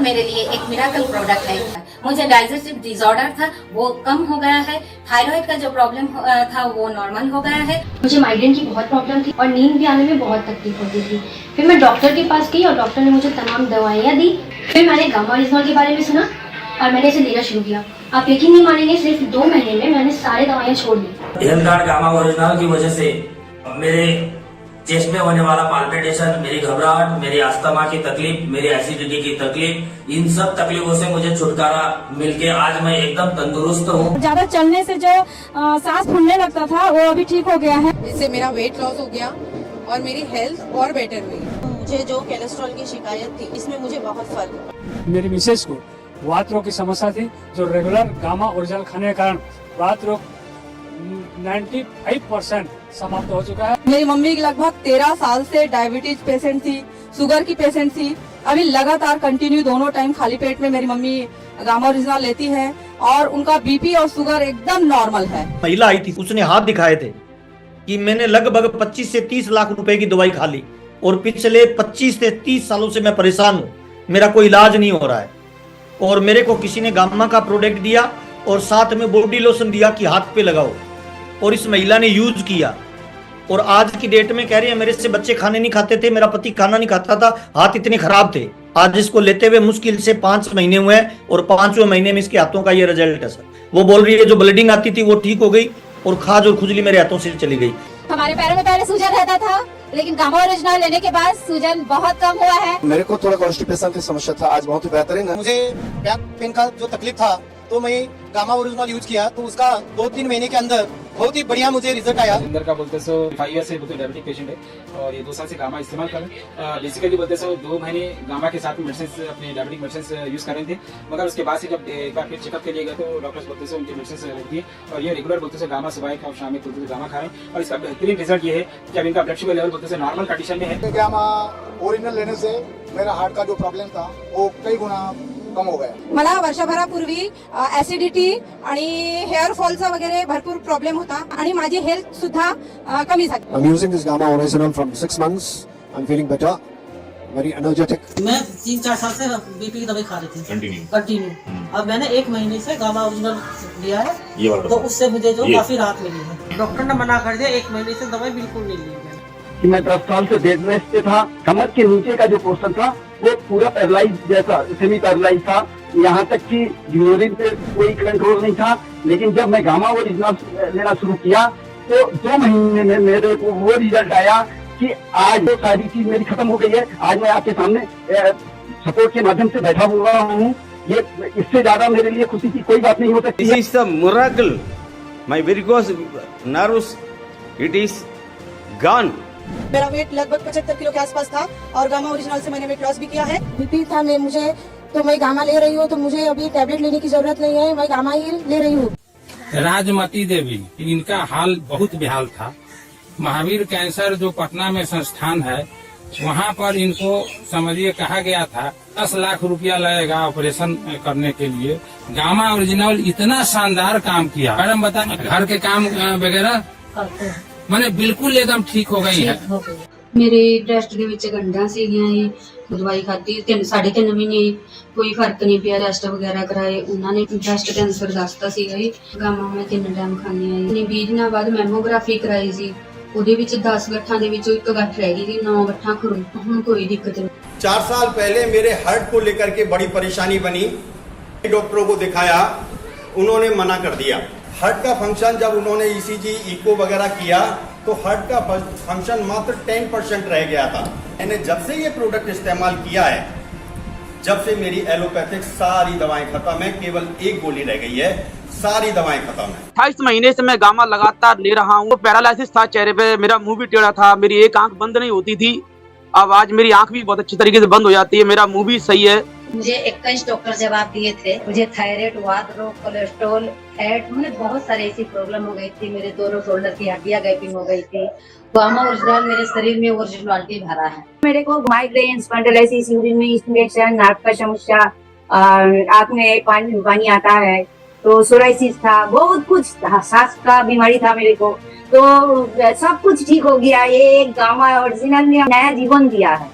मेरे लिए एक मिराकल प्रोडक्ट है। मुझे डाइजेस्टिव डिसऑर्डर था, वो कम हो गया है। थायराइड का जो प्रॉब्लम था वो नॉर्मल हो गया है। मुझे माइग्रेन की बहुत प्रॉब्लम थी और नींद भी आने में बहुत तकलीफ होती थी। फिर मैं डॉक्टर के पास गई और डॉक्टर ने मुझे तमाम दवाइयाँ दी। फिर मैंने गामा ओरिजिनल के बारे में सुना और मैंने इसे लेना शुरू किया। आप यकीन नहीं मानेंगे, सिर्फ 2 महीने में मैंने सारी दवाइयाँ छोड़ दी। हेल्थ गामा ओरिजिनल की वजह से मेरे चेस्ट में होने वाला पाल्पिटेशन, मेरी घबराहट, मेरी अस्थमा की तकलीफ, मेरी एसिडिटी की तकलीफ, इन सब तकलीफों से मुझे छुटकारा मिलके आज मैं एकदम तंदुरुस्त हूँ। ज्यादा चलने से जो सांस फूलने लगता था वो अभी ठीक हो गया है। इससे मेरा वेट लॉस हो गया और मेरी हेल्थ और बेटर हुई। मुझे जो कोलेस्ट्रॉल की शिकायत थी, इसमें मुझे बहुत फर्क। मेरी मिसेज को वात रोग की समस्या थी, जो रेगुलर गामा ओरिजिनल खाने के कारण वात रोग 95% समाप्त हो चुका है। मेरी मम्मी लगभग 13 साल से डायबिटीज पेशेंट थी, शुगर की पेशेंट थी। अभी लगातार कंटिन्यू दोनों टाइम खाली पेट में मेरी मम्मी गामा ओरिजिनल लेती है और उनका बीपी और शुगर एकदम नॉर्मल है। महिला आई थी, उसने हाथ दिखाए थे कि मैंने लगभग 25 से 30 लाख रुपए की दवाई खा ली और पिछले 25 से 30 सालों से मैं परेशान हूँ, मेरा कोई इलाज नहीं हो रहा है। और मेरे को किसी ने गामा का प्रोडक्ट दिया और साथ में बॉडी लोशन दिया कि हाथ पे लगाओ, और इस महिला ने यूज किया और आज की डेट में कह रही है मेरे से बच्चे खाने नहीं खाते थे, मेरा पति खाना नहीं खाता था, हाथ इतने खराब थे। आज इसको लेते हुए मुश्किल से 5 महीने हुए हैं और 5वें महीने में इसके हाथों का ये रिजल्ट है सर। वो बोल रही है जो ब्लीडिंग आती थी वो ठीक हो गई और खाज और खुजली मेरे हाथों से चली गई। हमारे पैरों में पहले सूजन रहता था, लेकिन गामा ओरिजिनल लेने के बाद सूजन बहुत कम हुआ है। मेरे को थोड़ा कॉन्स्टिपेशन की समस्या था, आज बहुत ही बेहतरीन है। मुझे बैक पेन का जो तकलीफ था तो मैं गामा ओरिजिनल यूज किया तो उसका 2-3 महीने के अंदर बहुत ही बढ़िया मुझे रिजल्ट आया। अंदर का बोलते सो 5 ईयर से डायबिटिक पेशेंट है और ये 2 साल से गामा इस्तेमाल कर रहे हैं। बेसिकली बोलते सो 2 महीने गामा के साथ मेडिसिन, अपने डायबिटिक मेडिसिन यूज कर रहे थे, मगर उसके बाद से जब एक बार फिर चेकअप के लिए गए तो डॉक्टर्स बोलते सो उनकी मेडिसिन रख दी और ये रेगुलर बोलते सो गामा सुबह का और शाम में बोलते गामा खा रहे हैं। और इसका बेहतरीन रिजल्ट ये है कि अब इनका ब्लड शुगर लेवल बोलते सो नॉर्मल कंडीशन में है। गामा ओरिजिनल लेने से मेरा हार्ट का जो प्रॉब्लम था वो कई गुना कम हो गया। मला वर्षभरापूर्वी ऍसिडिटी आणि हेअर फॉलचा वगैरे भरपूर प्रॉब्लेम होता आणि माझी हेल्थ सुद्धा कमी झाली। I'm using this Gamma Original from 6 months. I'm feeling better, very energetic. मैं 3-4 साल से बीपी की दवाई खा रही थी कंटिन्यू। अब मैंने 1 महीने से गामा ओरिजिनल लिया है तो उससे मुझे जो काफी राहत मिली है। डॉक्टर ने मना कर दिया, 1 महीने से दवाई बिल्कुल नहीं ली है। कि मैं 10 साल से बेड रेस्ट पे था, कमर के नीचे का जो पोर्शन था वो पूरा पैरालाइज जैसा सेमी पैरालाइज था, यहाँ तक कि यूरिन पे कोई कंट्रोल नहीं था। लेकिन जब मैं गामा ओरिजिनल लेना शुरू किया तो 2 महीने में मेरे को वो रिजल्ट आया कि आज वो सारी चीज मेरी खत्म हो गई है। आज मैं आपके सामने सपोर्ट के माध्यम से बैठा हुआ हूँ, ये इससे ज्यादा मेरे लिए खुशी की कोई बात नहीं हो सकती। This is the miracle. My varicose nerves, it is gone. मेरा वेट लगभग 75 किलो के आसपास था और गामा ओरिजिनल से मैंने वेट लॉस भी किया है। बीपी था मुझे, तो मैं गामा ले रही हूँ, तो मुझे अभी टैबलेट लेने की जरूरत नहीं है, मैं गामा ही ले रही हूँ। राजमती देवी, इनका हाल बहुत बेहाल था। महावीर कैंसर जो पटना में संस्थान है, वहाँ पर इनको समझिए कहा गया था 10 लाख रुपया लगेगा ऑपरेशन करने के लिए। गामा ओरिजिनल इतना शानदार काम किया। मैडम बता, घर के काम वगैरह मैंने बिल्कुल एकदम ठीक हो गई है। मेरे ब्रेस्ट ਦੇ ਵਿੱਚ ਗੰਢਾਂ ਸੀਗੀਆਂ ਜੀ, ਦਵਾਈ ਖਾਧੀ 3.5 ਮਹੀਨੇ, ਕੋਈ ਫਰਕ ਨਹੀਂ ਪਿਆ। ਟੈਸਟ ਵਗੈਰਾ ਕਰਾਏ, ਉਹਨਾਂ ਨੇ ਬ੍ਰੈਸਟ ਕੈਂਸਰ ਦੱਸਤਾ ਸੀਗਾ ਜੀ। ਗਾਮਾ ਮੈਂ 3 ਟਾਈਮ ਖਾਂਦੀ ਆ ਜੀ। 20 ਦਿਨਾਂ ਬਾਅਦ ਮੈਮੋਗ੍ਰਾਫੀ ਕਰਾਈ ਸੀ, ਉਹਦੇ ਵਿੱਚ 10 ਗੱਠਾਂ ਦੇ ਵਿੱਚੋਂ 1 ਗੱਠ ਰਹਿ ਗਈ ਸੀ, 9 ਗੱਠਾਂ ਖਰੂ। ਹੁਣ ਕੋਈ ਦਿੱਕਤ नहीं। 4 साल पहले मेरे हार्ट को लेकर के बड़ी परेशानी बनी, डॉक्टरों को दिखाया, उन्होंने मना कर दिया। हार्ट का फंक्शन जब उन्होंने ईसीजी इको वगैरह किया तो हार्ट का फंक्शन मात्र 10% रह गया था। मैंने जब से ये प्रोडक्ट इस्तेमाल किया है, जब से मेरी एलोपैथिक सारी दवाएं खत्म है, केवल 1 गोली रह गई है, सारी दवाएं खत्म है। 28 महीने से मैं गामा लगातार ले रहा हूँ। पैरालिसिस था चेहरे पे, मेरा मुंह भी टेढ़ा था, मेरी एक आंख बंद नहीं होती थी। अब आज मेरी आंख भी बहुत अच्छी तरीके से बंद हो जाती है, मेरा मुंह भी सही है। मुझे 21 डॉक्टर जवाब दिए थे। मुझे थायराइड, वात रोग, कोलेस्ट्रॉल, फैट, मुझे बहुत सारे ऐसी प्रॉब्लम हो गई थी। मेरे दोनों शोल्डर की हड्डियां गैपिंग हो गई थी। गामा ओरिजिनल मेरे शरीर में ओरिजिनलिटी भरा है। मेरे को माइग्रेन, स्पॉन्डिलाइटिस, यूरिन में इन्फेक्शन, नाक का समस्या, आँख में पानी आता है, तो सोराइसिस था, बहुत कुछ सांस का बीमारी था मेरे को, तो सब कुछ ठीक हो गया। ये गामा ओरिजिनल ने नया जीवन दिया है।